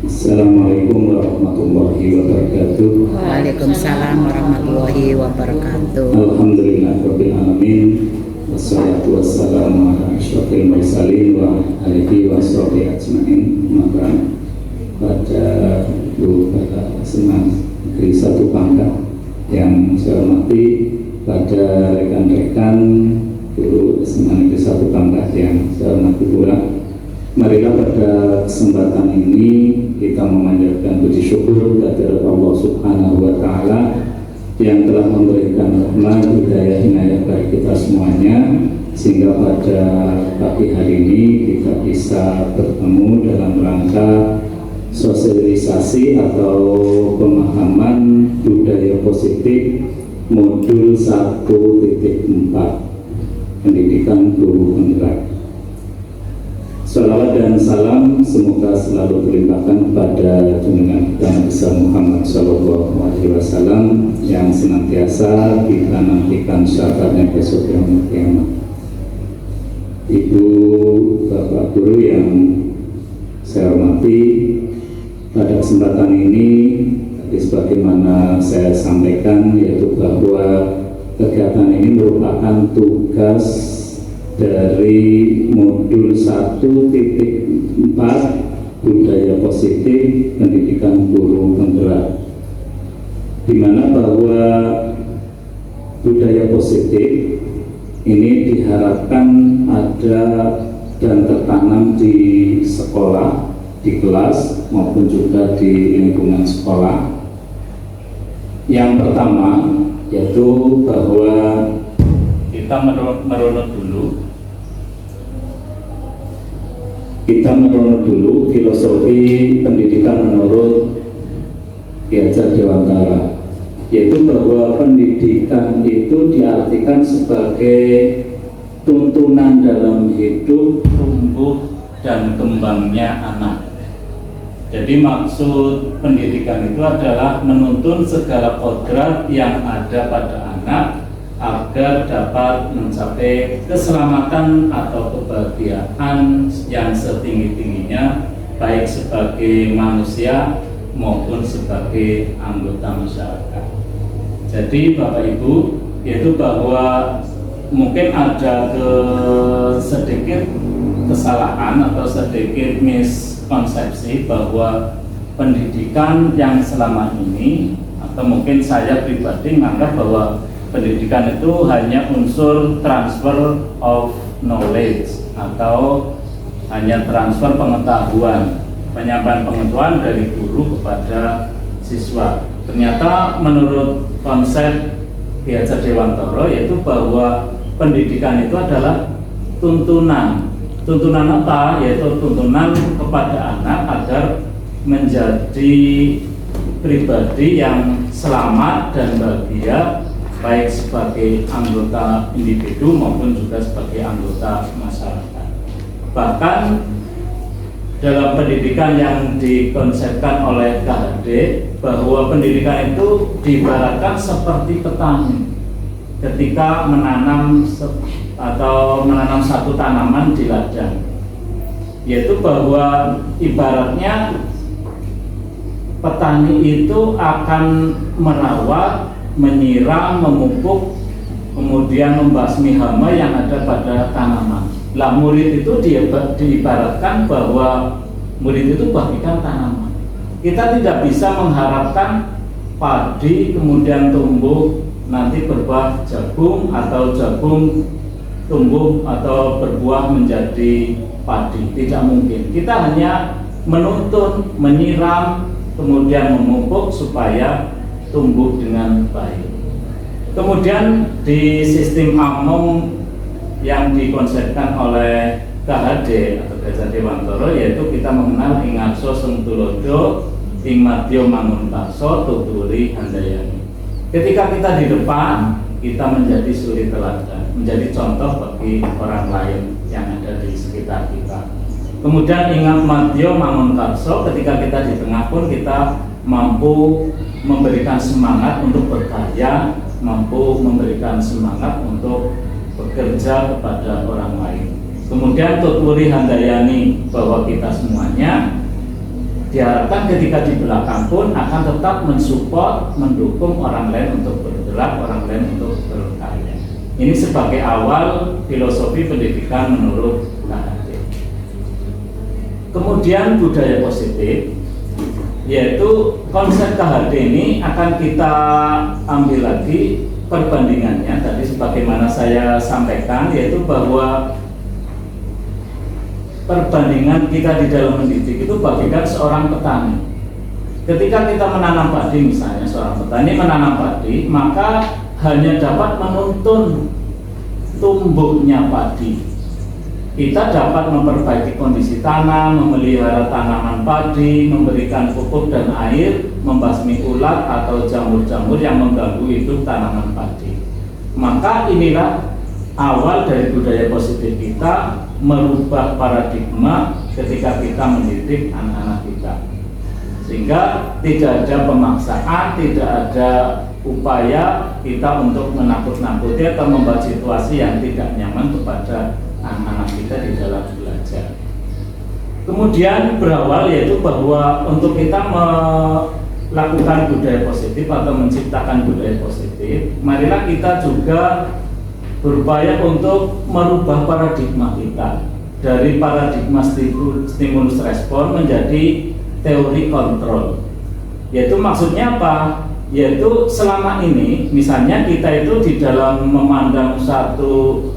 Assalamualaikum warahmatullahi wabarakatuh. Waalaikumsalam warahmatullahi wabarakatuh. Alhamdulillahirabbil alamin. Wassalatu wassalamu ala asyrofil mursalin wa alihi washabihi ajmain. Maka pada Bapak Senang Negeri 1 Pangkah yang saya hormati, pada rekan-rekan guru SMA Negeri 1 Pangkah yang saya hormati pula, marilah pada kesempatan ini kita memanjatkan puji syukur kepada Allah Subhanahu wa Ta'ala yang telah memberikan rahmat, hidayah, inayah bagi kita semuanya, sehingga pada pagi hari ini kita bisa bertemu dalam rangka sosialisasi atau pemahaman budaya positif modul 1.4 pendidikan guru penggerak. Salawat dan salam semoga selalu terlimpahkan kepada junjungan kita Nabi Muhammad SAW yang senantiasa kita nantikan syafaatnya besok yaumul qiyamah. Ibu, Bapak Guru yang saya hormati, pada kesempatan ini tadi sebagaimana saya sampaikan, yaitu bahwa kegiatan ini merupakan tugas dari modul 1.4 budaya positif pendidikan guru penggerak, di mana bahwa budaya positif ini diharapkan ada dan tertanam di sekolah, di kelas maupun juga di lingkungan sekolah. Yang pertama yaitu bahwa kita merunut dulu filosofi pendidikan menurut Ki Hajar Dewantara, yaitu bahwa pendidikan itu diartikan sebagai tuntunan dalam hidup, tumbuh dan kembangnya anak. Jadi maksud pendidikan itu adalah menuntun segala kodrat yang ada pada anak agar dapat mencapai keselamatan atau kebahagiaan yang setinggi-tingginya, baik sebagai manusia maupun sebagai anggota masyarakat. Jadi Bapak Ibu, yaitu bahwa mungkin ada sedikit kesalahan atau sedikit miskonsepsi bahwa pendidikan yang selama ini, atau mungkin saya pribadi menganggap bahwa pendidikan itu hanya unsur transfer of knowledge atau hanya transfer pengetahuan, penyampaian pengetahuan dari guru kepada siswa. Ternyata menurut konsep Ki Hajar Dewantara, yaitu bahwa pendidikan itu adalah tuntunan. Tuntunan apa? Yaitu tuntunan kepada anak agar menjadi pribadi yang selamat dan bahagia, baik sebagai anggota individu maupun juga sebagai anggota masyarakat. Bahkan dalam pendidikan yang dikonsepkan oleh KHD, bahwa pendidikan itu diibaratkan seperti petani ketika menanam satu tanaman di ladang, yaitu bahwa ibaratnya petani itu akan merawat, menyiram, memupuk, kemudian membasmi hama yang ada pada tanaman. Lah murid itu diibaratkan bahwa murid itu bagikan tanaman. Kita tidak bisa mengharapkan padi kemudian tumbuh nanti berbuah jagung, atau jagung tumbuh atau berbuah menjadi padi. Tidak mungkin. Kita hanya menuntun, menyiram, kemudian memupuk supaya tumbuh dengan baik. Kemudian di sistem among yang dikonsepkan oleh KHD atau Ki Hajar Dewantara, yaitu kita mengenal ing ngarsa sung tulodo, ing madya mangun karsa, tuturi handayani. Ketika kita di depan, kita menjadi suri teladan, menjadi contoh bagi orang lain yang ada di sekitar kita. Kemudian ingat madya mangun karsa, ketika kita di tengah pun kita mampu memberikan semangat untuk berkarya, mampu memberikan semangat untuk bekerja kepada orang lain. Kemudian tuturi handayani, bahwa kita semuanya diharapkan ketika di belakang pun akan tetap mensupport, mendukung orang lain untuk bergerak, orang lain untuk berkarya. Ini sebagai awal filosofi pendidikan menurut KHD. Kemudian budaya positif, yaitu konsep KHD ini akan kita ambil lagi perbandingannya. Tadi sebagaimana saya sampaikan, yaitu bahwa perbandingan kita di dalam mendidik itu bagaikan seorang petani. Ketika kita menanam padi, misalnya seorang petani menanam padi, maka hanya dapat menuntun tumbuhnya padi. Kita dapat memperbaiki kondisi tanah, memelihara tanaman padi, memberikan pupuk dan air, membasmi ulat atau jamur-jamur yang mengganggu hidup tanaman padi. Maka inilah awal dari budaya positif kita, merubah paradigma ketika kita mendidik anak-anak kita, sehingga tidak ada pemaksaan, tidak ada upaya kita untuk menakut-nakuti atau membuat situasi yang tidak nyaman kepada anak-anak kita di dalam belajar. Kemudian berawal yaitu bahwa untuk kita melakukan budaya positif atau menciptakan budaya positif, marilah kita juga berupaya untuk merubah paradigma kita dari paradigma stimulus respon menjadi teori kontrol. Yaitu maksudnya apa? Yaitu selama ini misalnya kita itu di dalam memandang suatu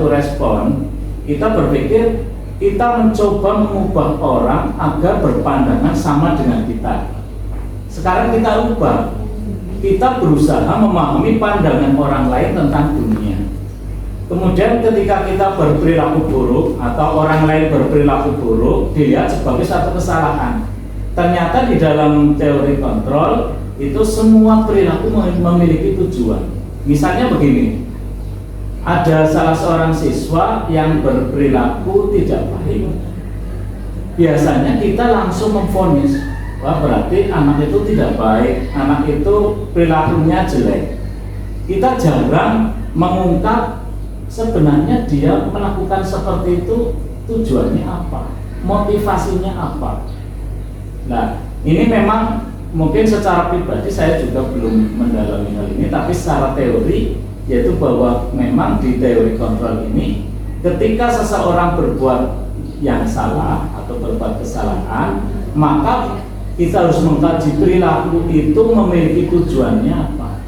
respon, kita berpikir kita mencoba mengubah orang agar berpandangan sama dengan kita. Sekarang kita ubah, kita berusaha memahami pandangan orang lain tentang dunia. Kemudian ketika kita berperilaku buruk atau orang lain berperilaku buruk, dilihat sebagai satu kesalahan. Ternyata di dalam teori kontrol itu semua perilaku memiliki tujuan. Misalnya begini, ada salah seorang siswa yang berperilaku tidak baik. Biasanya kita langsung memvonis, wah berarti anak itu tidak baik, anak itu perilakunya jelek. Kita jarang mengungkap sebenarnya dia melakukan seperti itu tujuannya apa, motivasinya apa. Nah, ini memang mungkin secara pribadi saya juga belum mendalami hal ini, tapi secara teori yaitu bahwa memang di teori kontrol ini ketika seseorang berbuat yang salah atau berbuat kesalahan, maka kita harus mengkaji perilaku itu memiliki tujuannya apa.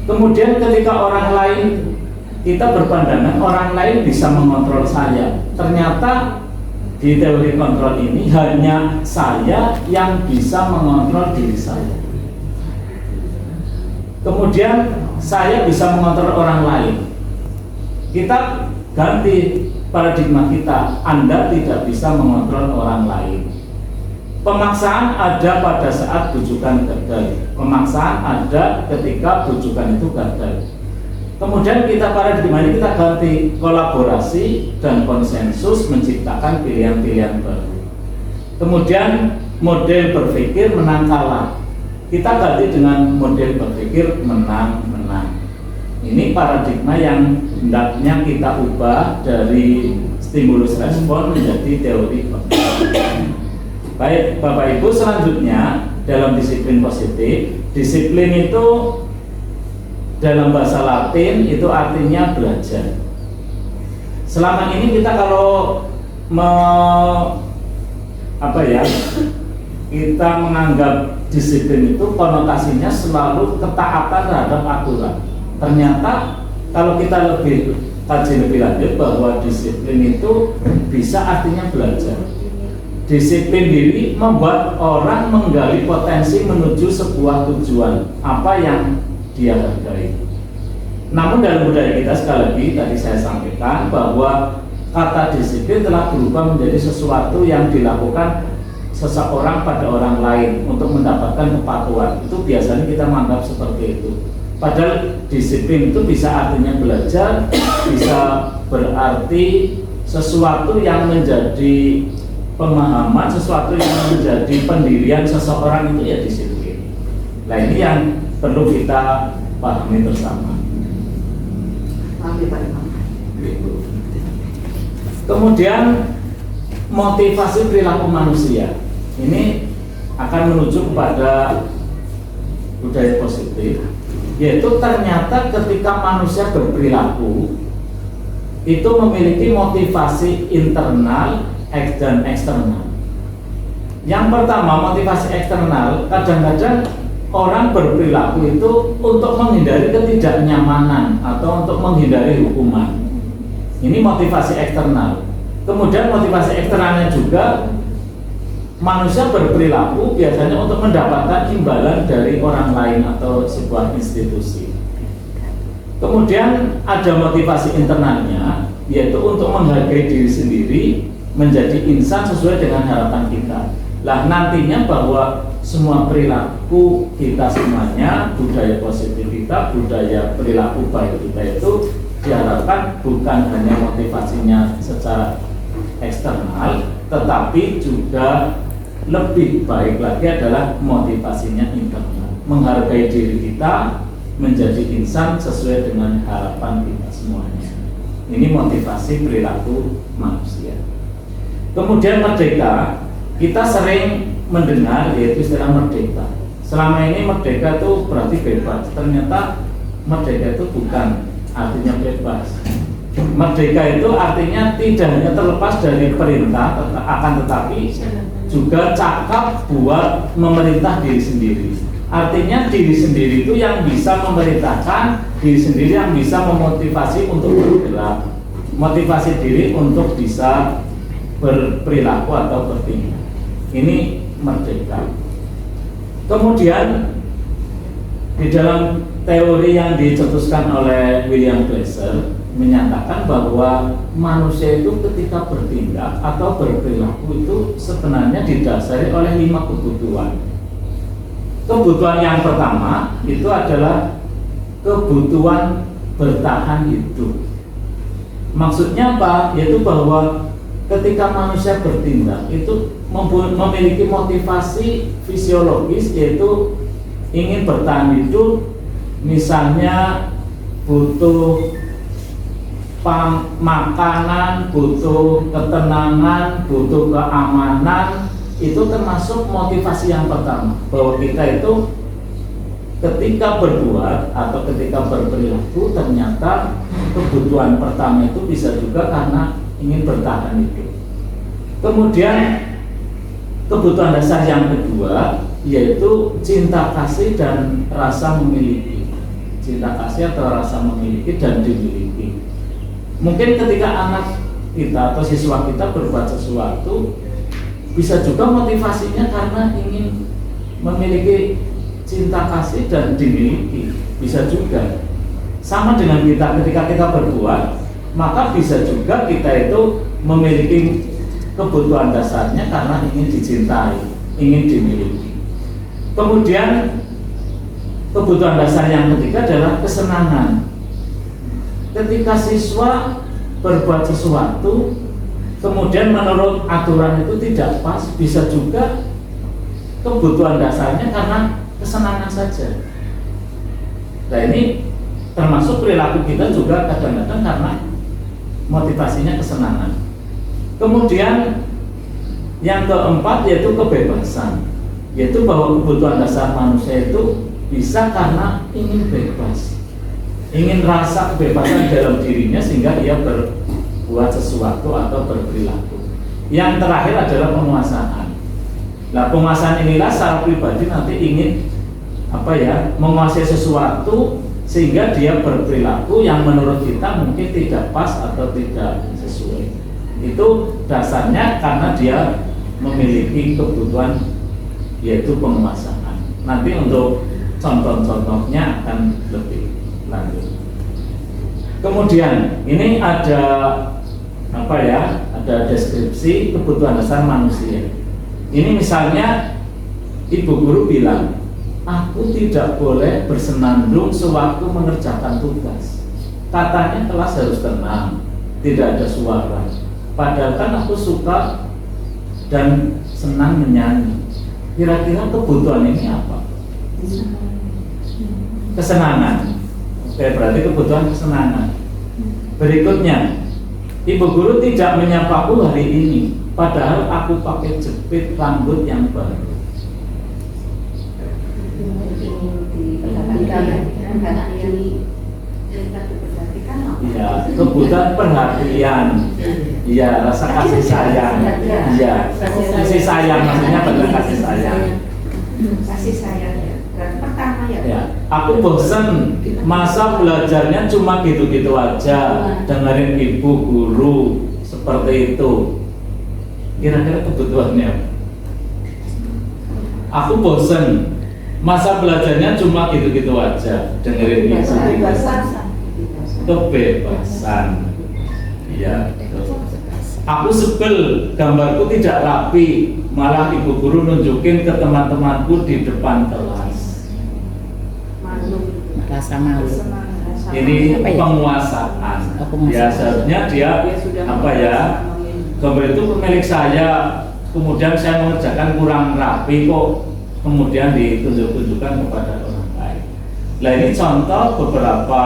Kemudian ketika orang lain, kita berpandangan orang lain bisa mengontrol saya. Ternyata di teori kontrol ini hanya saya yang bisa mengontrol diri saya. Kemudian saya bisa mengontrol orang lain. Kita ganti paradigma kita, Anda tidak bisa mengontrol orang lain. Pemaksaan ada pada saat bujukan gagal. Pemaksaan ada ketika bujukan itu gagal. Kemudian kita paradigma ini kita ganti, kolaborasi dan konsensus menciptakan pilihan-pilihan baru. Kemudian model berpikir menang kalah, kita ganti dengan model berpikir menang-menang. Ini paradigma yang hendaknya kita ubah dari stimulus respon menjadi teori kontrol. Baik Bapak Ibu, selanjutnya dalam disiplin positif, disiplin itu dalam bahasa Latin itu artinya belajar. Selama ini kita kalau kita menganggap disiplin itu konotasinya selalu ketaatan terhadap aturan. Ternyata kalau kita lebih kaji lebih lanjut bahwa disiplin itu bisa artinya belajar. Disiplin diri membuat orang menggali potensi menuju sebuah tujuan apa yang dia hargai. Namun dalam budaya kita, sekali lagi tadi saya sampaikan bahwa kata disiplin telah berubah menjadi sesuatu yang dilakukan seseorang pada orang lain untuk mendapatkan kepatuhan. Itu biasanya kita menganggap seperti itu. Padahal disiplin itu bisa artinya belajar, bisa berarti sesuatu yang menjadi pemahaman, sesuatu yang menjadi pendirian seseorang, itu ya disiplin. Nah ini yang perlu kita pahami bersama. Kemudian motivasi perilaku manusia. Ini akan menuju kepada budaya positif, yaitu ternyata ketika manusia berperilaku itu memiliki motivasi internal dan eksternal. Yang pertama, motivasi eksternal, kadang-kadang orang berperilaku itu untuk menghindari ketidaknyamanan atau untuk menghindari hukuman. Ini motivasi eksternal. Kemudian motivasi eksternalnya juga, manusia berperilaku biasanya untuk mendapatkan imbalan dari orang lain atau sebuah institusi. Kemudian ada motivasi internalnya, yaitu untuk menghargai diri sendiri, menjadi insan sesuai dengan harapan kita. Lah nantinya bahwa semua perilaku kita semuanya, budaya positif kita, budaya perilaku baik kita itu diharapkan bukan hanya motivasinya secara eksternal, tetapi juga lebih baik lagi adalah motivasinya internal, menghargai diri kita, menjadi insan sesuai dengan harapan kita semuanya. Ini motivasi perilaku manusia. Kemudian merdeka, kita sering mendengar yaitu istilah merdeka. Selama ini merdeka itu berarti bebas. Ternyata merdeka itu bukan artinya bebas. Merdeka itu artinya tidak hanya terlepas dari perintah, akan tetapi juga cakap buat memerintah diri sendiri. Artinya diri sendiri itu yang bisa memerintahkan, diri sendiri yang bisa memotivasi untuk bergerak, motivasi diri untuk bisa berperilaku atau bertindak. Ini merdeka. Kemudian di dalam teori yang dicetuskan oleh William Glasser menyatakan bahwa manusia itu ketika bertindak atau berperilaku itu sebenarnya didasari oleh 5 kebutuhan. Kebutuhan yang pertama itu adalah kebutuhan bertahan hidup. Maksudnya apa? Yaitu bahwa ketika manusia bertindak itu memiliki motivasi fisiologis, yaitu ingin bertahan hidup. Misalnya butuh makanan, butuh ketenangan, butuh keamanan. Itu termasuk motivasi yang pertama, bahwa kita itu ketika berbuat atau ketika berperilaku ternyata kebutuhan pertama itu bisa juga karena ingin bertahan hidup. Kemudian kebutuhan dasar yang kedua yaitu cinta kasih dan rasa memiliki. Cinta kasih atau rasa memiliki dan dimiliki. Mungkin ketika anak kita atau siswa kita berbuat sesuatu, bisa juga motivasinya karena ingin memiliki cinta kasih dan dimiliki. Bisa juga. Sama dengan kita ketika kita berbuat, maka bisa juga kita itu memiliki kebutuhan dasarnya karena ingin dicintai, ingin dimiliki. Kemudian kebutuhan dasar yang ketiga adalah kesenangan. Ketika siswa berbuat sesuatu, kemudian menurut aturan itu tidak pas, bisa juga kebutuhan dasarnya karena kesenangan saja. Nah ini termasuk perilaku kita juga kadang-kadang karena motivasinya kesenangan. Kemudian yang keempat yaitu kebebasan, yaitu bahwa kebutuhan dasar manusia itu bisa karena ingin bebas, ingin rasa kebebasan dalam dirinya sehingga ia berbuat sesuatu atau berperilaku. Yang terakhir adalah penguasaan. Nah, penguasaan inilah secara pribadi nanti ingin menguasai sesuatu sehingga dia berperilaku yang menurut kita mungkin tidak pas atau tidak sesuai. Itu dasarnya karena dia memiliki kebutuhan yaitu penguasaan. Nanti untuk contoh-contohnya akan lebih lanjut. Kemudian ini ada ada deskripsi kebutuhan dasar manusia. Ini misalnya ibu guru bilang, aku tidak boleh bersenandung sewaktu mengerjakan tugas. Katanya kelas harus tenang, tidak ada suara. Padahal kan aku suka dan senang menyanyi. Kira-kira kebutuhan ini apa? Kesenangan. Oke, berarti kebutuhan kesenangan. Berikutnya, ibu guru tidak menyapaku hari ini. padahal aku pakai jepit rambut yang baru. Ya, kebutuhan perhatian, ya rasa kasih sayang, ya kasih sayang maksudnya benar kasih sayang. Kasih sayang ya. Berarti pertama ya. Ya, aku bosan masa belajarnya cuma gitu-gitu aja, dengerin ibu guru seperti itu. Kira-kira kebutuhannya. Aku bosan masa belajarnya cuma gitu-gitu aja, dengerin ibu guru. Kebebasan. Ya. Aku sebel gambarku tidak rapi, malah ibu guru nunjukin ke teman-temanku di depan kelas. Rasa malu. Ini Apa ya? penguasaan. Penguasaan. Ya seharusnya dia apa ya? Gambar itu milik saya. Kemudian saya mengerjakan kurang rapi kok. Kemudian ditunjuk-tunjukkan kepada orang lain. Nah ini contoh beberapa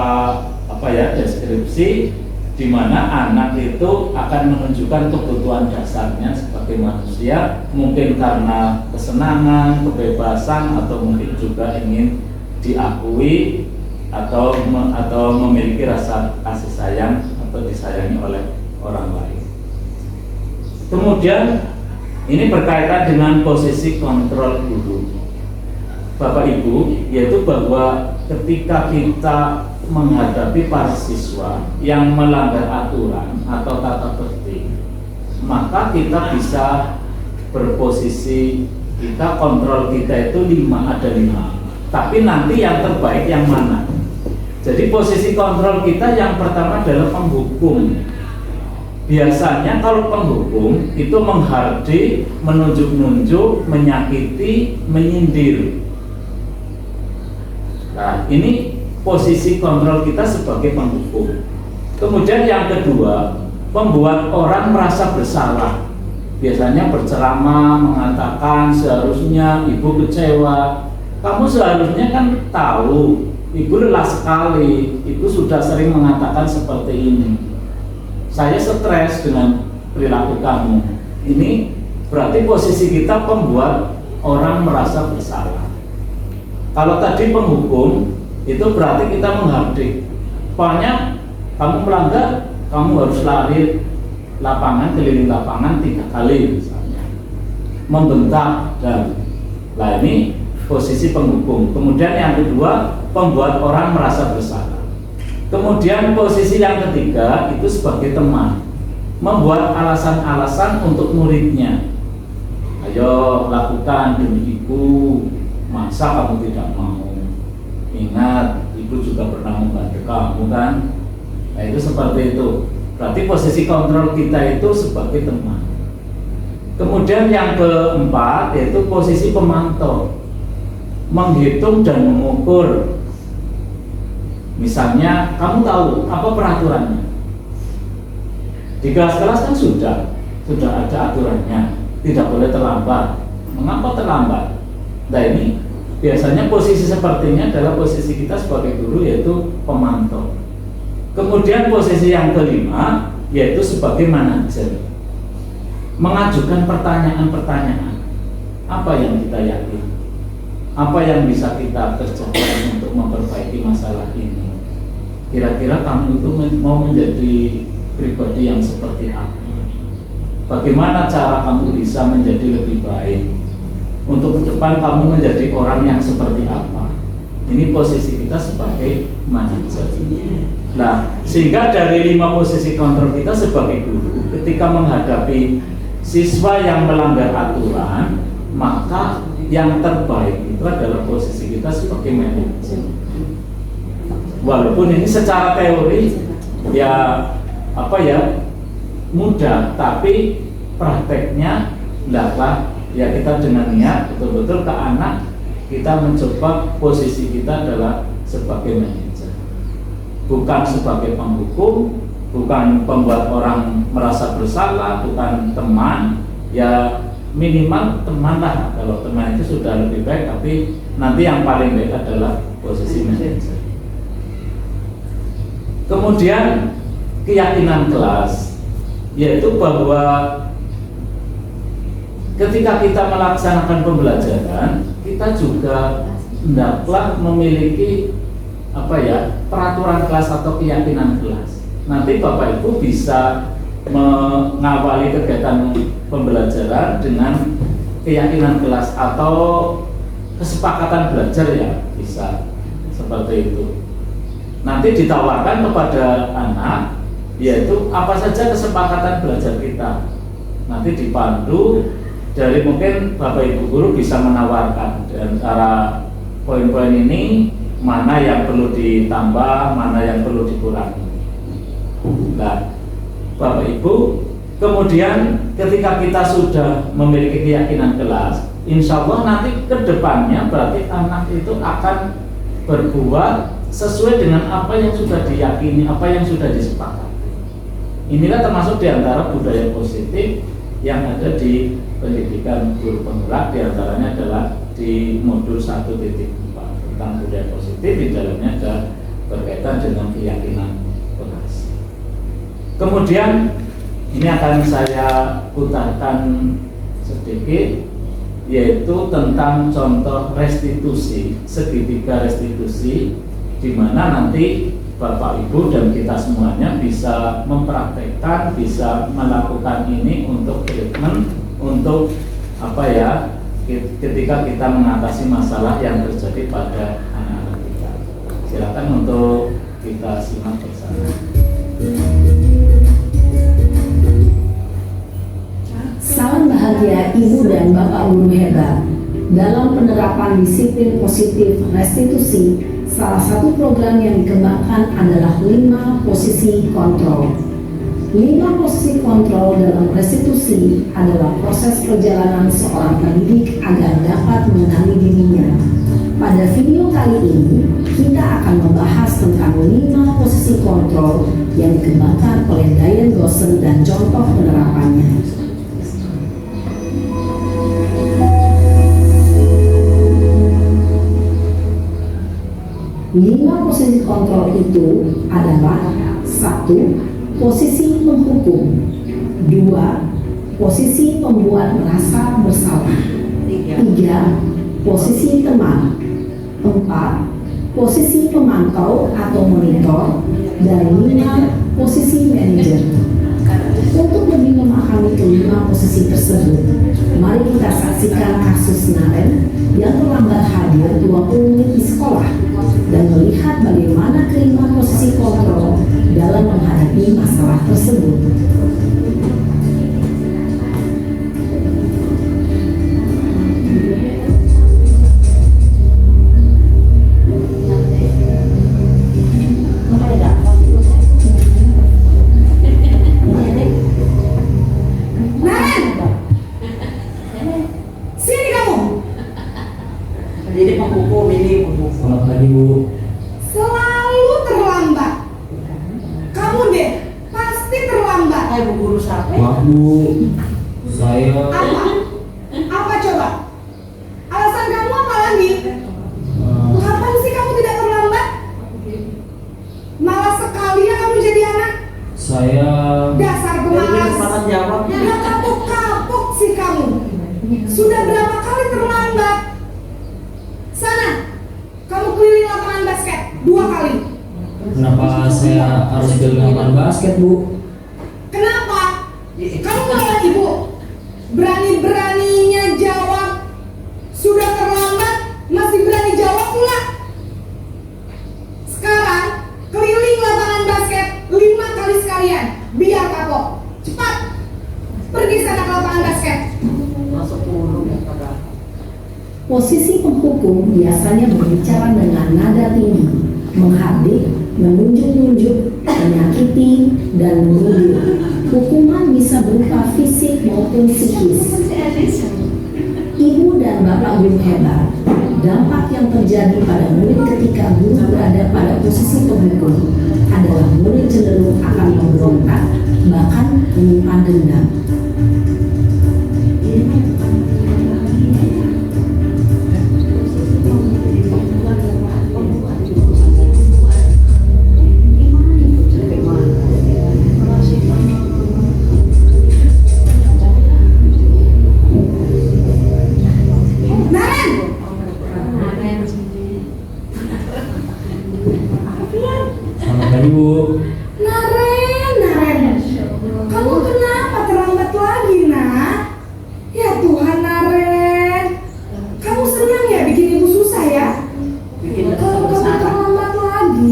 apa ya deskripsi di mana anak itu akan menunjukkan kebutuhan dasarnya sebagai manusia, mungkin karena kesenangan, kebebasan, atau mungkin juga ingin diakui atau memiliki rasa kasih sayang atau disayangi oleh orang lain. Kemudian ini berkaitan dengan posisi kontrol guru, Bapak Ibu, yaitu bahwa ketika kita menghadapi para siswa yang melanggar aturan atau tata tertib, maka kita bisa berposisi, kita kontrol kita itu ada 5. Tapi nanti yang terbaik yang mana? Jadi posisi kontrol kita yang pertama adalah penghukum. Biasanya kalau penghukum itu menghardik, menunjuk-nunjuk, menyakiti, menyindir. Nah, ini posisi kontrol kita sebagai penghukum. Kemudian yang kedua, membuat orang merasa bersalah. Biasanya berceramah mengatakan seharusnya ibu kecewa. Kamu seharusnya kan tahu, ibu lelah sekali, ibu sudah sering mengatakan seperti ini. Saya stres dengan perilaku kamu. Ini berarti posisi kita membuat orang merasa bersalah. Kalau tadi penghukum, itu berarti kita menghardik. Pokoknya kamu melanggar, kamu harus lari lapangan, keliling lapangan 3 kali misalnya, membentak dan nah ini posisi penghukum. Kemudian yang kedua, membuat orang merasa bersalah. Kemudian posisi yang ketiga itu sebagai teman, membuat alasan-alasan untuk muridnya. Ayo lakukan demi ibu, masa kamu tidak mau? Ingat, ibu juga pernah membantu kamu kan? Nah itu seperti itu. Berarti posisi kontrol kita itu sebagai teman. Kemudian yang keempat yaitu posisi pemantau, menghitung dan mengukur. Misalnya, kamu tahu apa peraturannya? Di kelas-kelas kan sudah ada aturannya, tidak boleh terlambat. Mengapa terlambat? Nah ini biasanya posisi sepertinya adalah posisi kita sebagai guru, yaitu pemantau. Kemudian posisi yang kelima yaitu sebagai manajer, mengajukan pertanyaan-pertanyaan. Apa yang kita yakin? Apa yang bisa kita kerjakan untuk memperbaiki masalah ini? Kira-kira kamu itu mau menjadi pribadi yang seperti apa? Bagaimana cara kamu bisa menjadi lebih baik? Untuk ke depan kamu menjadi orang yang seperti apa? Ini posisi kita sebagai manajer. Nah, sehingga dari 5 posisi kontrol kita sebagai guru, ketika menghadapi siswa yang melanggar aturan, maka yang terbaik itu adalah posisi kita sebagai manajer. Walaupun ini secara teori ya mudah, tapi prakteknya tidaklah. Ya kita dengan niat betul-betul ke anak, kita mencoba posisi kita adalah sebagai manajer, bukan sebagai penghukum, bukan pembuat orang merasa bersalah, bukan teman. Ya minimal teman lah. Kalau teman itu sudah lebih baik, tapi nanti yang paling baik adalah posisi manajer. Kemudian keyakinan kelas, yaitu bahwa ketika kita melaksanakan pembelajaran, kita juga hendaklah memiliki peraturan kelas atau keyakinan kelas. Nanti Bapak Ibu bisa mengawali kegiatan pembelajaran dengan keyakinan kelas atau kesepakatan belajar, ya bisa seperti itu. Nanti ditawarkan kepada anak, yaitu apa saja kesepakatan belajar kita. Nanti dipandu dari, mungkin Bapak Ibu guru bisa menawarkan di antara poin-poin ini mana yang perlu ditambah, mana yang perlu dikurangi. Nah, Bapak Ibu, kemudian ketika kita sudah memiliki keyakinan kelas, insya Allah nanti ke depannya berarti anak itu akan berbuat sesuai dengan apa yang sudah diyakini, apa yang sudah disepakati. Inilah termasuk diantara budaya positif yang ada di pendidikan guru penggerak, diantaranya adalah di modul 1.4 tentang budaya positif. Di dalamnya ada berkaitan dengan keyakinan kelas. Kemudian ini akan saya putarkan sedikit, yaitu tentang contoh restitusi, segitiga restitusi, di mana nanti Bapak Ibu dan kita semuanya bisa mempraktekkan, bisa melakukan ini untuk treatment, untuk ketika kita mengatasi masalah yang terjadi pada anak-anak kita. Silakan untuk kita simak bersama. Salam bahagia Ibu dan Bapak Guru hebat. Dalam penerapan disiplin positif restitusi, salah satu program yang dikembangkan adalah 5 posisi kontrol. 5 posisi kontrol dalam restitusi adalah proses perjalanan seorang pendidik agar dapat mengenali dirinya. Pada video kali ini, kita akan membahas tentang 5 posisi kontrol yang dikembangkan oleh Diane Goshen dan contoh penerapannya. 5 posisi kontrol itu adalah 1. Posisi penghukum, 2. Posisi pembuat merasa bersalah, 3. Posisi teman, 4. Posisi pemantau atau monitor, dan 5. Posisi manajer. Untuk lebih memahami kelima posisi tersebut, mari kita saksikan kasus Naren yang terlambat hadir 20 menit di sekolah dan melihat bagaimana kelima posisi kontrol dalam menghadapi masalah tersebut. Jadi penghukum ini penghukum. Selamat pagi Bu. Selalu terlambat. Kamu deh pasti terlambat. Bu guru siapa? Maaf Bu, saya Apa? Apa coba? Alasan kamu apa lagi? Kapan sih kamu tidak terlambat? Malas sekali ya kamu jadi anak. saya Dasar Jadi pemalas. kesempatan jawab. Udah kapok-kapok sih kamu. Sudah berapa kali terlambat? Sana, kamu keliling lapangan basket 2 kali. kenapa saya harus ke lapangan basket Bu? Kenapa? Kamu malah ibu berani-beraninya jawab. Sudah terlambat masih berani jawab pula. Sekarang keliling lapangan basket 5 kali sekalian biar kapok. Cepat pergi sana ke lapangan basket. Masuk dulu ya pada. Posisi penghukum biasanya berbicara dengan nada tinggi, menghardik, menunjuk-nunjuk, menyakiti, dan menuduh. Hukuman bisa berupa fisik maupun psikis. Ibu dan Bapak Guru hebat, dampak yang terjadi pada murid ketika guru berada pada posisi penghukum adalah murid cenderung akan memberontak, bahkan menyimpan dendam. Bu. Naren, kamu kenapa terlambat lagi, nak? Ya Tuhan, Naren, kamu senang ya bikin ibu susah ya? Bikin Kalau kamu terlambat lagi,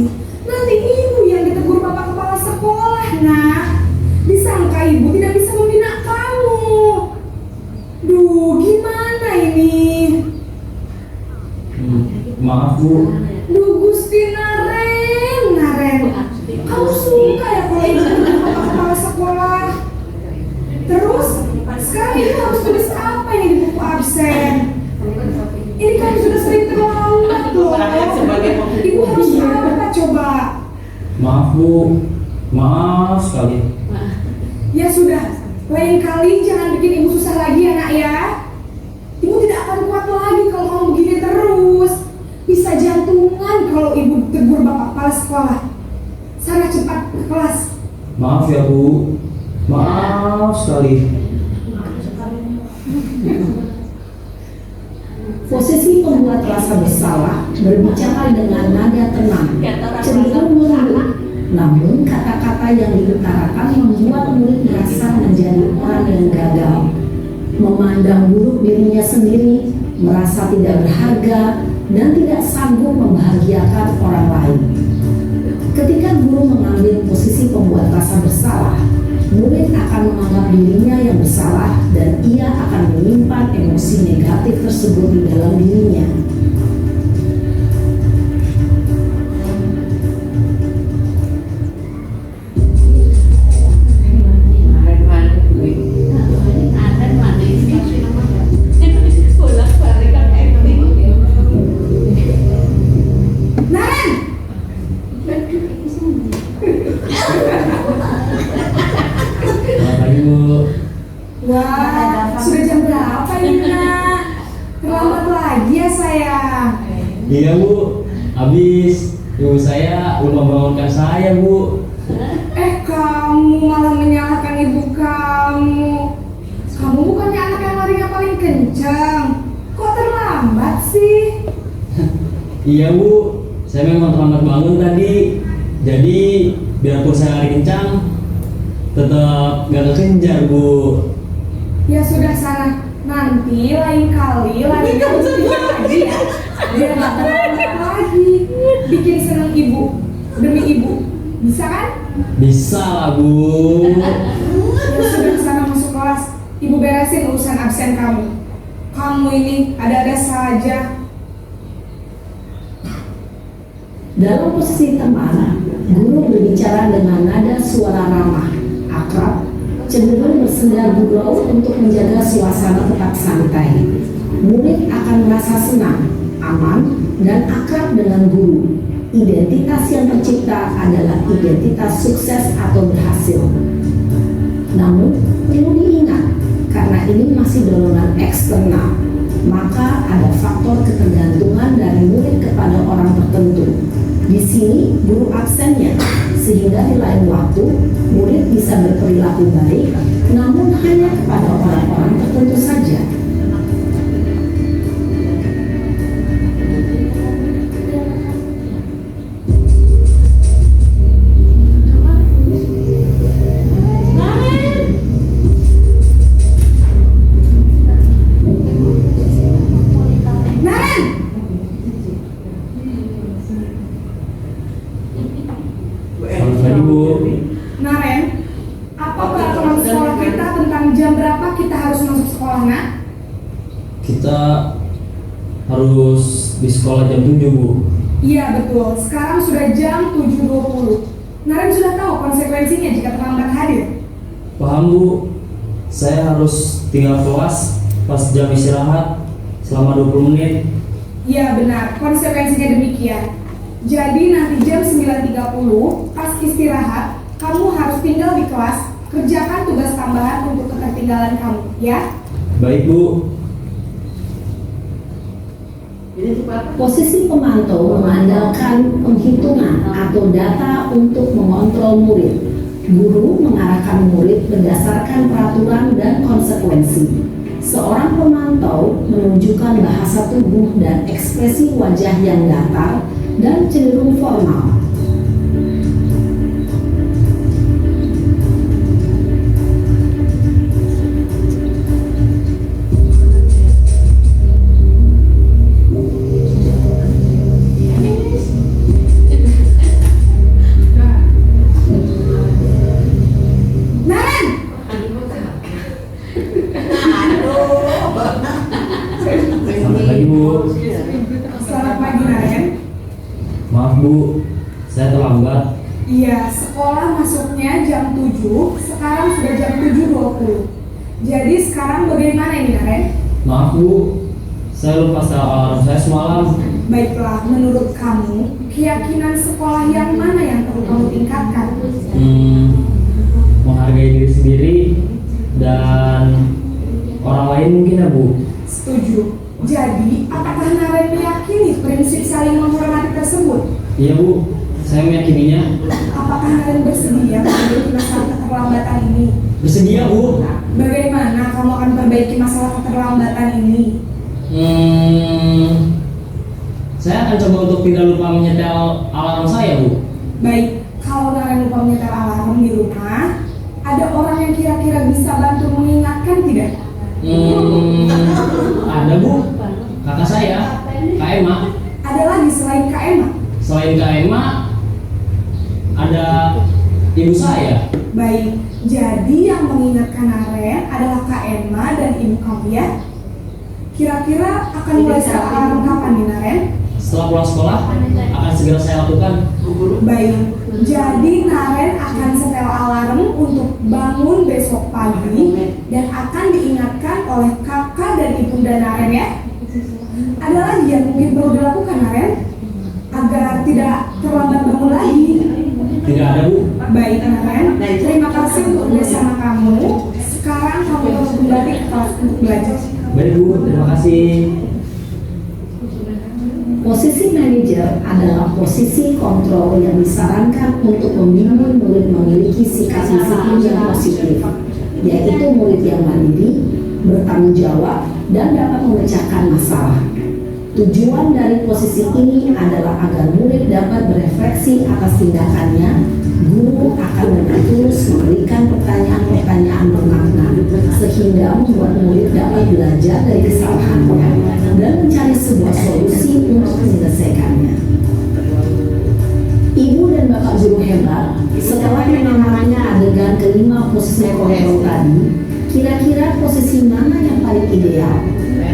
nanti ibu yang ditegur bapak kepala sekolah, nak. Disangka ibu tidak bisa membina kamu. Duh, gimana ini? Maaf Bu. Duh, Gusti Naren, kamu suka ya kalau ibu ditegur bapak kepala sekolah? Terus, sekarang ibu harus tulis apa ini di buku absen? Ini kan sudah sering terlambat loh. Ibu harus apa coba? Maaf Bu. Maaf sekali. Ya sudah, lain kali jangan bikin ibu susah lagi ya, nak ya. Ibu tidak akan kuat lagi kalau kamu begini terus. Bisa jantungan kalau ibu tegur bapak kepala sekolah. Sana cepat ke kelas. Maaf ya Bu. Maaf sekali. Posisi pembuat rasa bersalah berbicara dengan nada tenang, cenderung merunduk. Namun kata-kata yang diutarakan membuat murid merasa menjadi orang yang gagal, memandang buruk dirinya sendiri, merasa tidak berharga, dan tidak sanggup membahagiakan orang lain. Ketika guru mengambil posisi pembuat rasa bersalah, murid akan menganggap dirinya yang bersalah dan ia akan menyimpan emosi negatif tersebut di dalam dirinya. Naren, Selamat pagi Bu. wah, sudah jam berapa ini, nak? Terlambat lagi ya, sayang. Iya Bu. Habis ibu saya belum membangunkan saya Bu. Kamu malah menyalahkan ibu kamu. Kamu bukannya anak yang larinya paling kencang. Kok terlambat sih? Iya Bu. Saya memang terlambat bangun tadi. Jadi biarpun saya lari kencang, tetap gak kekejar Bu. Ya sudah sana. Nanti lain kali larinya lebih lagi ya. Biar gak terlambat lagi. Bikin seneng ibu. Demi ibu. Bisa kan? Bisa lah Bu. Ya sudah sana masuk kelas. Ibu beresin urusan absen kamu. Kamu ini ada-ada saja. Dalam posisi teman, guru berbicara dengan nada suara ramah, akrab, cenderung bersenda gurau untuk menjaga suasana tetap santai. Murid akan merasa senang, aman, dan akrab dengan guru. Identitas yang tercipta adalah identitas sukses atau berhasil. Namun, perlu diingat, karena ini masih dorongan eksternal, maka ada faktor ketergantungan dari murid kepada orang tertentu. Di sini guru absennya, sehingga di lain waktu murid bisa berperilaku baik, namun hanya kepada orang-orang tertentu saja. Naren! Selamat pagi Bu. Naren, apa peraturan sekolah kita tentang jam berapa kita harus masuk sekolah, nak? Kita harus di sekolah jam 7 Bu. Iya betul, sekarang sudah jam 7.20. Naren sudah tahu konsekuensinya jika terlambat hadir. Paham Bu. Saya harus tinggal kelas pas jam istirahat selama 20 menit. Iya benar, konsekuensinya demikian. Jadi nanti jam 9.30 pas istirahat, kamu harus tinggal di kelas, kerjakan tugas tambahan untuk ketertinggalan kamu, ya? Baik Bu. Posisi pemantau mengandalkan penghitungan atau data untuk mengontrol murid. Guru mengarahkan murid berdasarkan peraturan dan konsekuensi. Seorang pemantau menunjukkan bahasa tubuh dan ekspresi wajah yang datar dan cenderung formal. Bu. Selamat pagi Naren. Maaf Bu, saya terlambat. Iya, sekolah masuknya jam 7, sekarang sudah jam 7.20. Jadi sekarang bagaimana ini Naren? Maaf Bu, saya lupa setel alarm saya semalam. Baiklah, menurut kamu, keyakinan sekolah yang mana yang perlu kamu tingkatkan? Menghargai diri sendiri dan orang lain mungkin ya Bu. Setuju. Jadi, apakah Naren meyakini prinsip saling menghormati tersebut? Iya Bu, saya meyakininya. Apakah Naren bersedia memperbaiki masalah keterlambatan ini? Bersedia Bu. Bagaimana kamu akan perbaiki masalah keterlambatan ini? Saya akan coba untuk tidak lupa menyetel alarm saya Bu. Baik, kalau Naren lupa menyetel alarm di rumah, ada orang yang kira-kira bisa bantu mengingatkan tidak? Ada Bu, kakak saya, Kak Emma. Ada lagi selain Kak Emma? Selain Kak Emma, ada ibu saya. Baik, jadi yang mengingatkan Naren adalah Kak Emma dan ibu kamu ya? Kira-kira akan mulai setel alarm kapan nih Naren? Setelah pulang sekolah, akan segera saya lakukan. Baik, jadi Naren akan setel alarm untuk bangun besok pagi dan akan diingatkan oleh kakak dan ibunda Naren ya. Ada lagi yang mungkin perlu dilakukan Naren agar tidak terlambat bangun lagi? Tidak ada Bu. Baik Naren, terima kasih untuk bersama kamu. Sekarang kamu harus kembali ke kelas untuk belajar. Baik Bu, terima kasih. Posisi manajer adalah posisi kontrol yang disarankan untuk membimbing murid memiliki sikap disiplin yang positif, yaitu murid yang mandiri, bertanggung jawab, dan dapat memecahkan masalah. Tujuan dari posisi ini adalah agar murid dapat berefleksi atas tindakannya. Guru akan dengan tulus memberikan pertanyaan-pertanyaan bermakna sehingga membuat murid dapat belajar dari kesalahannya dan mencari sebuah solusi untuk menyelesaikannya. Ibu dan bapak guru hebat, setelah mengenalnya adegan kelima posisi kontrol tadi, kira-kira posisi mana yang paling ideal?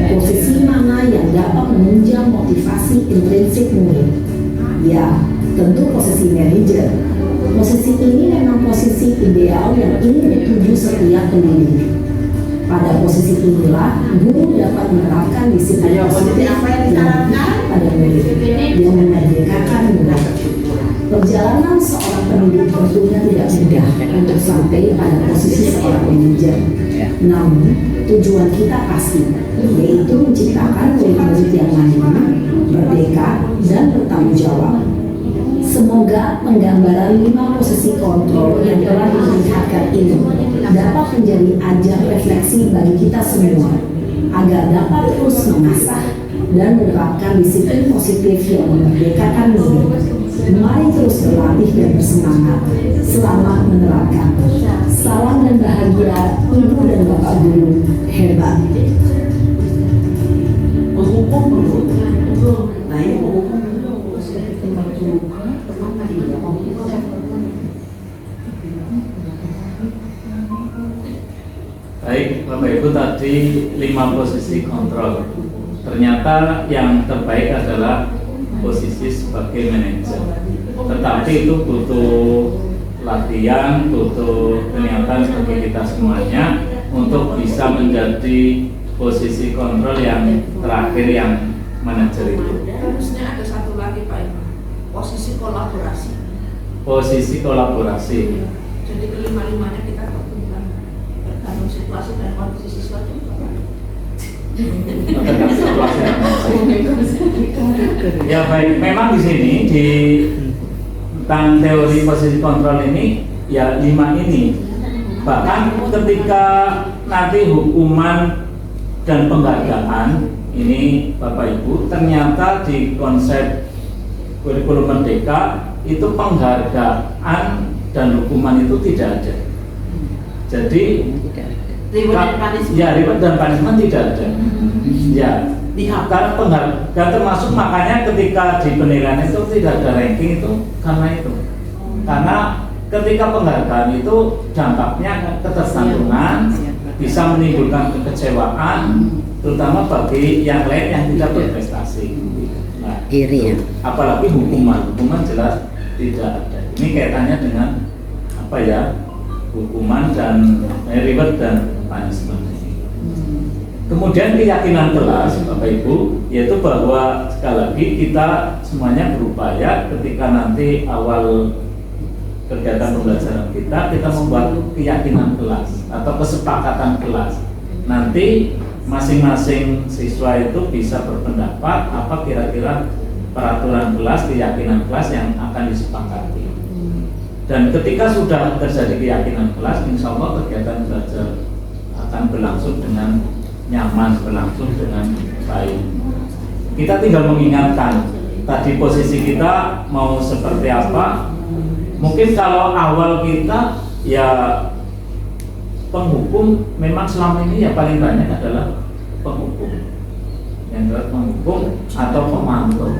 Posisi mana yang dapat menunjang motivasi intrinsik murid? Ya, tentu posisi manajer. Posisi ini memang posisi ideal yang ingin dituju setiap pendidik. Pada posisi inilah, guru dapat menerapkan disiplin positif yang pada murid, yang memerdekakan murid. Perjalanan seorang pendidik tentunya tidak mudah untuk sampai pada posisi seorang manajer. Namun, tujuan kita pasti, yaitu menciptakan murid-murid yang mandiri, merdeka, dan bertanggung jawab. Semoga penggambaran 5 posisi kontrol yang telah diperlihatkan ini dapat menjadi ajang refleksi bagi kita semua, agar dapat terus mengasah dan menerapkan disiplin positif yang memerdekakan murid. Mari terus berlatih dan bersemangat. Selamat menerapkan. Salam dan bahagia Ibu dan Bapak Guru hebat. Menghukum belum. Nah ini menghukum belum. Baik, Bapak Ibu, tadi 5 posisi kontrol. Ternyata yang terbaik adalah posisi sebagai manajer. Tetapi itu butuh latihan, butuh kenyataan bagi kita semuanya untuk bisa menjadi posisi kontrol yang terakhir yang manajer itu. Harusnya ada satu lagi Pak Imam, posisi kolaborasi. Posisi kolaborasi. Jadi kelima-limanya kita berkembang bergantung situasi dan kondisi siswa juga. Ya baik, memang di sini di tentang teori posisi kontrol ini ya 5 ini. Bahkan ketika nanti hukuman dan penghargaan ini Bapak Ibu, ternyata di konsep kurikulum merdeka itu penghargaan dan hukuman itu tidak ada. Jadi Reward dan punishment. ya reward dan punishment tidak ada. Ya, karena penghargaan termasuk makanya ketika di penilaian itu tidak ada ranking itu karena itu. Karena ketika penghargaan itu dampaknya ketergantungan, bisa menimbulkan kekecewaan, terutama bagi yang lain yang tidak berprestasi. Nah, Iri ya. apalagi hukuman jelas tidak ada. Ini kaitannya dengan apa ya, hukuman dan reward dan punishment. Kemudian keyakinan kelas, Bapak Ibu, yaitu bahwa sekali lagi kita semuanya berupaya ketika nanti awal kegiatan pembelajaran kita membuat keyakinan kelas atau kesepakatan kelas. Nanti masing-masing siswa itu bisa berpendapat apa kira-kira peraturan kelas, keyakinan kelas yang akan disepakati. Dan ketika sudah terjadi keyakinan kelas, insya Allah kegiatan belajar akan berlangsung dengan nyaman, berlangsung dengan baik. Kita tinggal mengingatkan tadi posisi kita mau seperti apa. Mungkin kalau awal kita ya penghukum, memang selama ini ya paling banyak adalah penghukum, yang adalah penghukum atau pemantau.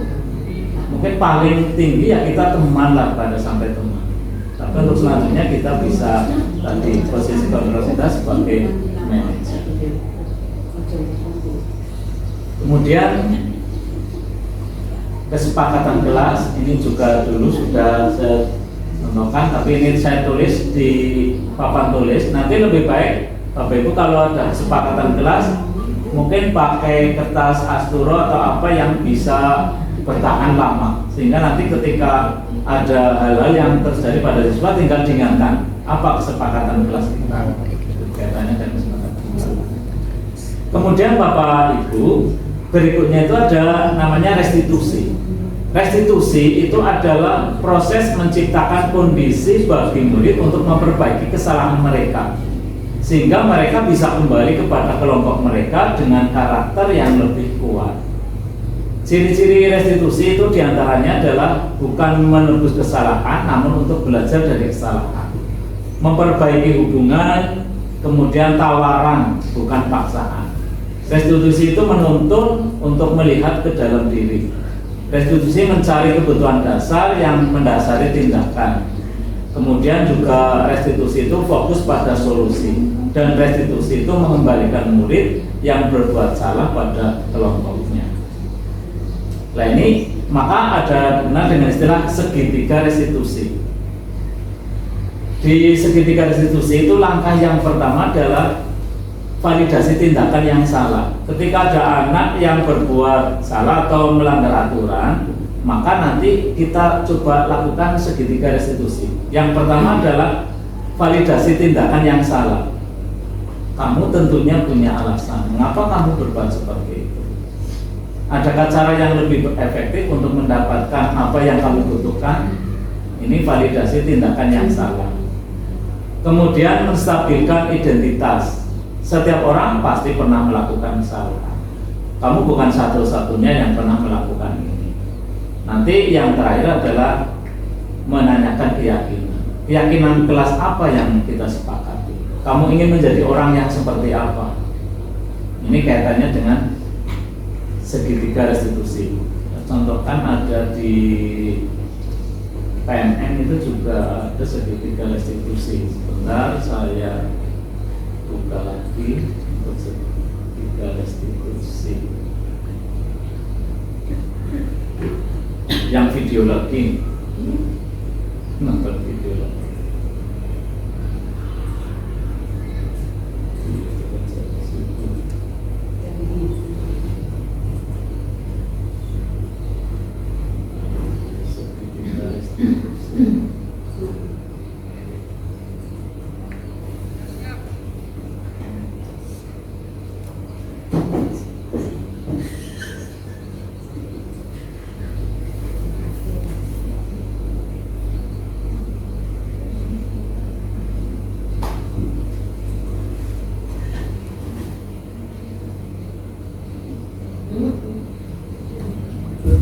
Mungkin paling tinggi ya kita teman lah, pada sampai teman. Tapi untuk selanjutnya kita bisa tadi posisi kontrol kita sebagai manajer. Kemudian kesepakatan kelas ini juga dulu sudah saya contohkan, tapi ini saya tulis di papan tulis. Nanti lebih baik Bapak Ibu kalau ada kesepakatan kelas mungkin pakai kertas asturo atau apa yang bisa bertahan lama, sehingga nanti ketika ada hal-hal yang terjadi pada siswa tinggal diingatkan apa kesepakatan kelas kita, kaitannya dengan kesepakatan kelas. Kemudian Bapak Ibu, berikutnya itu ada namanya restitusi. Restitusi itu adalah proses menciptakan kondisi bagi murid untuk memperbaiki kesalahan mereka, sehingga mereka bisa kembali kepada kelompok mereka dengan karakter yang lebih kuat. Ciri-ciri restitusi itu diantaranya adalah bukan menebus kesalahan, namun untuk belajar dari kesalahan, memperbaiki hubungan, kemudian tawaran, bukan paksaan. Restitusi itu menuntun untuk melihat ke dalam diri. Restitusi mencari kebutuhan dasar yang mendasari tindakan. Kemudian juga restitusi itu fokus pada solusi, dan restitusi itu mengembalikan murid yang berbuat salah pada kelompoknya. Nah ini maka ada guna dengan istilah segitiga restitusi. Di segitiga restitusi itu langkah yang pertama adalah validasi tindakan yang salah. Ketika ada anak yang berbuat salah atau melanggar aturan, maka nanti kita coba lakukan segitiga restitusi. Yang pertama adalah validasi tindakan yang salah. Kamu tentunya punya alasan mengapa kamu berbuat seperti itu. Adakah cara yang lebih efektif untuk mendapatkan apa yang kamu butuhkan? Ini validasi tindakan yang salah. Kemudian menstabilkan identitas. Setiap orang pasti pernah melakukan kesalahan. Kamu bukan satu-satunya yang pernah melakukan ini. Nanti yang terakhir adalah menanyakan keyakinan. Keyakinan kelas apa yang kita sepakati? Kamu ingin menjadi orang yang seperti apa? Ini kaitannya dengan segitiga restitusi. Contohkan ada di PNN itu juga ada segitiga restitusi. Sebentar saya buka lagi untuk segitiga restitusi. Yang video lagi, nonton video lagi.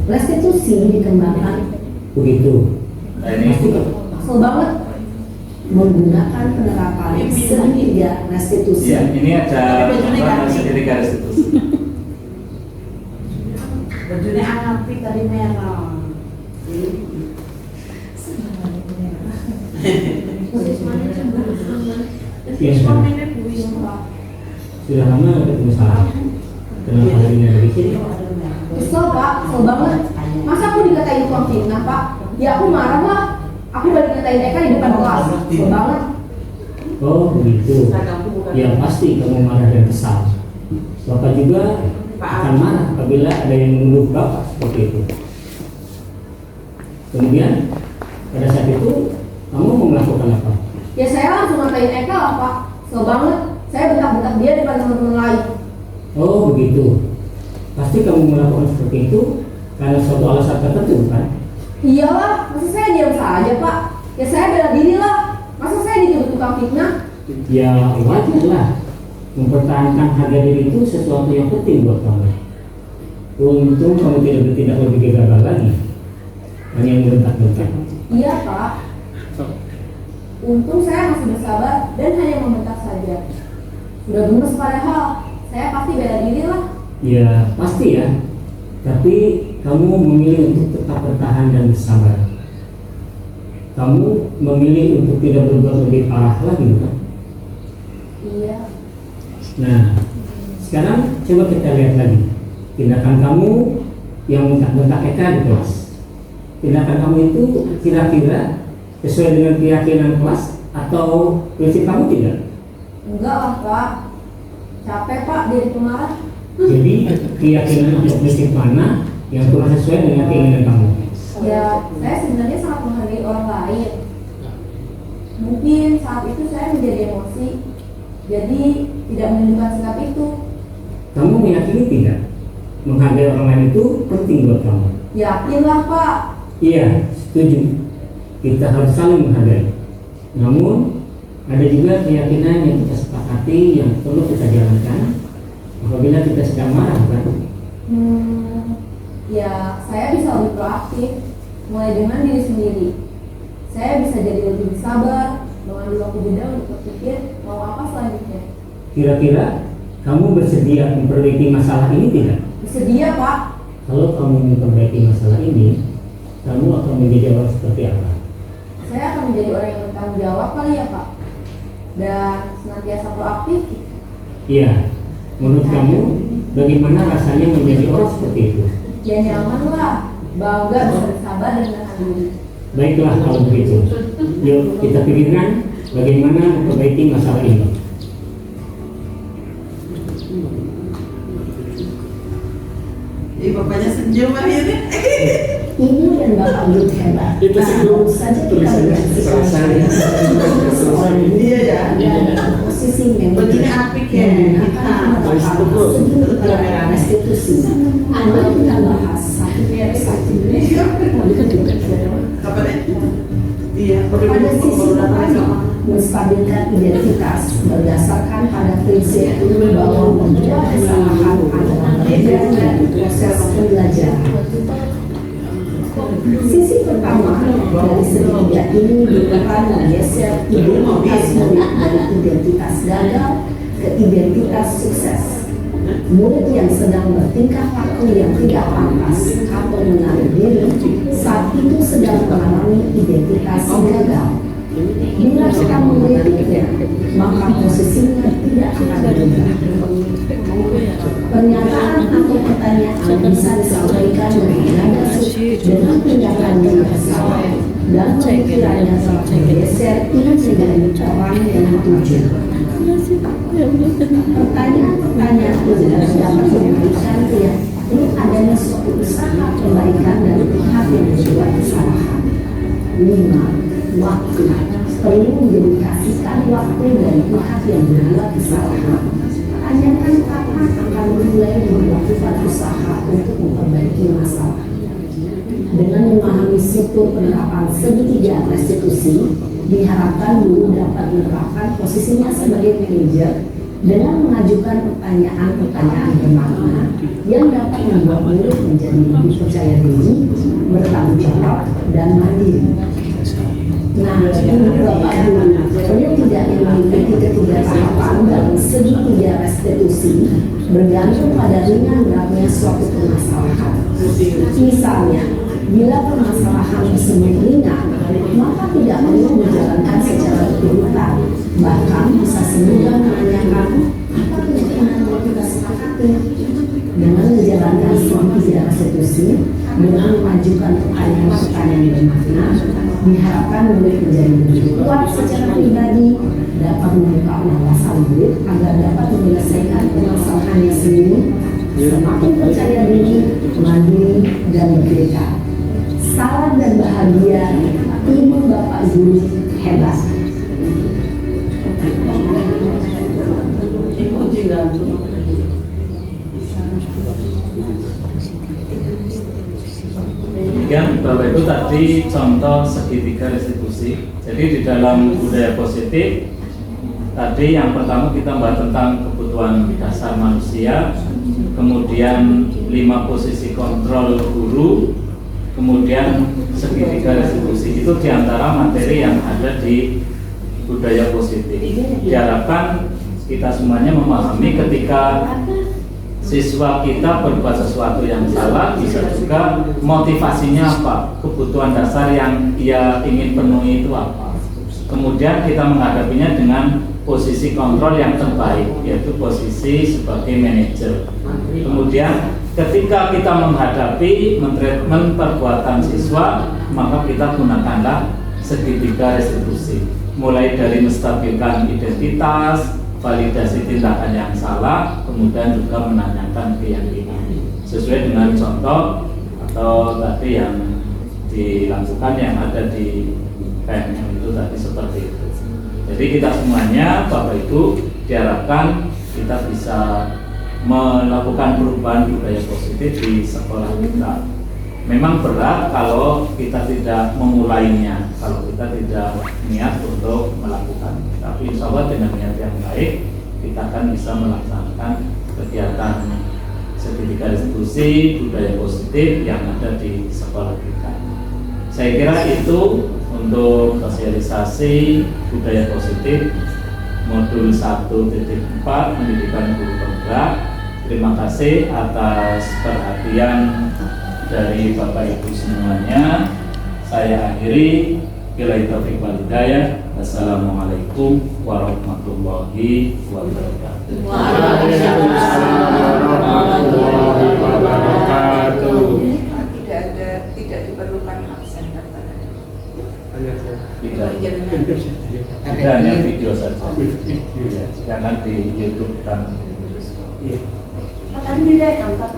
Restitusi dikembangkan Begitu. Nah ini maksud banget menggunakan penerapan segitiga restitusi. ya, ini ada segitiga restitusi. Bajunya api tadi merah. Sudah lama ada pengusaha. Kenapa hari ini ada di sini? Kesel Pak, kesel banget. Masa aku dikatain tukang fitnah Pak? Ya aku marah lah. Aku balik ngatain Eka di depan kelas. Kesel banget. Oh begitu. Ya pasti kamu marah dan kesal. Bapak juga akan marah apabila ada yang menuduh Bapak seperti itu. Kemudian pada saat itu kamu mau melakukan apa? Ya saya langsung ngatain Eka lah Pak. Kesel banget. Saya bentak-bentak dia di depan teman-teman lain. Oh begitu. Pasti kamu melakukan seperti itu karena suatu alasan tertentu kan? Iyalah, masa saya diam saja Pak? Ya saya bela diri lah. Masa saya dituduh tukang fitnah? Ya wajar lah. Mempertahankan harga diri itu sesuatu yang penting buat kamu. Untung kamu tidak bertindak lebih gegabah lagi, hanya membentak-bentak. Iya Pak. Untung saya masih bersabar dan hanya membentak saja. Sudah gemes padahal. Saya pasti bela diri lah. Ya pasti ya. Tapi kamu memilih untuk tetap bertahan dan bersabar. Kamu memilih untuk tidak berbuat lebih parah lagi, bukan? Iya. Nah, sekarang coba kita lihat lagi tindakan kamu yang bentak-bentak Eka di kelas. Tindakan kamu itu kira-kira sesuai dengan keyakinan kelas atau prinsip kamu tidak? Enggak lah Pak. Capek Pak jadi pemarah. Jadi keyakinan atau prinsip mana yang kurang sesuai dengan keinginan kamu? Ya, saya sebenarnya sangat menghargai orang lain. Mungkin saat itu saya menjadi emosi, jadi tidak menunjukkan sikap itu. Kamu meyakini tidak menghargai orang lain itu penting buat kamu? Yakinlah Pak. Iya, setuju. Kita harus saling menghargai. Namun ada juga keyakinan yang kita sepakati yang perlu kita jalankan apabila kita sedang marah, kan? Ya, saya bisa lebih proaktif, mulai dengan diri sendiri. Saya bisa jadi lebih sabar, mengambil waktu jeda untuk berpikir mau apa selanjutnya. Kira-kira kamu bersedia memperbaiki masalah ini tidak? Bersedia Pak. Kalau kamu memperbaiki masalah ini, kamu akan menjadi orang seperti apa? Saya akan menjadi orang yang bertanggung jawab kali ya Pak. Dan senantiasa proaktif. Iya, menurut kamu bagaimana rasanya menjadi orang seperti itu? Ya nyaman lah, bangga bisa bersabar dan menahan diri. Baiklah kalau begitu. Yuk kita pikirkan bagaimana memperbaiki masalah ini. Bapaknya senyum akhirnya. Ibu dan bapak Lut hebat. Itu sebelum saja kita tulisannya menyaksikan selesai. Iya ya. posisi memang Begini apik ya. restitusi. Anda kita bahas satu persatu. Kapan ya? Iya. Pada sisi pertama, menstabilkan identitas berdasarkan pada prinsip bahwa membuat kesalahan adalah bagian dari proses pembelajaran. Sisi pertama dari segitiga ini bukan menggeser identitas murid dari identitas gagal ke identitas sukses. Murid yang sedang bertingkah laku yang tidak pantas atau menarik diri saat itu sedang mengalami identitas gagal. Bila kita mengkritiknya, maka posisinya tidak akan berubah. Pernyataan atau pertanyaan bisa disampaikan dengan nada dengan tindakan yang salah dan pemikirannya telah bergeser menjadi orang yang dituju. Pertanyaan-pertanyaan itu dapat memberikan ini adanya suatu usaha perbaikan dari pihak yang membuat kesalahan. 5. Waktu perlu mendedikasikan waktu dari pihak yang membuat kesalahan. Tanyakan kapan akan mulai melakukan usaha untuk memperbaiki masalah. Dengan memahami struktur penerapan segitiga restitusi, diharapkan guru dapat menerapkan posisinya sebagai manajer dengan mengajukan pertanyaan-pertanyaan bermakna yang dapat membuat murid menjadi lebih percaya diri, bertanggung jawab, dan mandiri. Nah, ini Bapak Guru, murid tidak mengikuti ketiga tahapan dalam segitiga restitusi bergantung pada ringan beratnya suatu permasalahan. Misalnya, bila permasalahan tersebut ringan, maka tidak perlu menjalankan secara berurutan. Bahkan bisa semudah menanyakan apa keyakinan yang kita sepakati. diskusi dengan memajukan pertanyaan-pertanyaan yang bermakna, diharapkan murid menjadi lebih kuat secara pribadi, dapat membuka wawasan murid agar dapat menyelesaikan permasalahannya sendiri, semakin percaya diri, mandiri, dan merdeka. Salam dan bahagia, Ibu Bapak Guru hebat. Demikian Bapak Ibu tadi contoh segitiga restitusi. Jadi di dalam budaya positif tadi yang pertama kita bahas tentang kebutuhan dasar manusia, kemudian 5 posisi kontrol guru, kemudian segitiga restitusi. Itu diantara materi yang ada di budaya positif. Diharapkan kita semuanya memahami ketika siswa kita berbuat sesuatu yang salah, bisa juga motivasinya apa, kebutuhan dasar yang ia ingin penuhi itu apa. Kemudian kita menghadapinya dengan posisi kontrol yang terbaik, yaitu posisi sebagai manajer. Kemudian ketika kita menghadapi mentreatment perbuatan siswa, maka kita gunakanlah segitiga restitusi, mulai dari menstabilkan identitas, validasi tindakan yang salah, kemudian juga menanyakan keyakinan sesuai dengan contoh atau tadi yang dilakukan yang ada di PMM itu tadi seperti itu. Jadi kita semuanya Bapak Ibu diharapkan kita bisa melakukan perubahan budaya positif di sekolah kita. Memang berat kalau kita tidak memulainya, kalau kita tidak niat untuk melakukan. Tapi insya Allah dengan niat yang baik kita akan bisa melaksanakan kegiatan segitiga restitusi budaya positif yang ada di sekolah kita. Saya kira itu untuk sosialisasi budaya positif modul 1.4 pendidikan guru penggerak. Terima kasih atas perhatian dari Bapak Ibu semuanya. Saya akhiri. Billahi taufiq wal hidayah. Wassalamualaikum warahmatullahi wabarakatuh. Waalaikumsalam warahmatullahi wabarakatuh. Tidak diperlukan absen katanya. Tidak hanya video saja. Jangan di YouTube kan. Tadi direkam, Pak.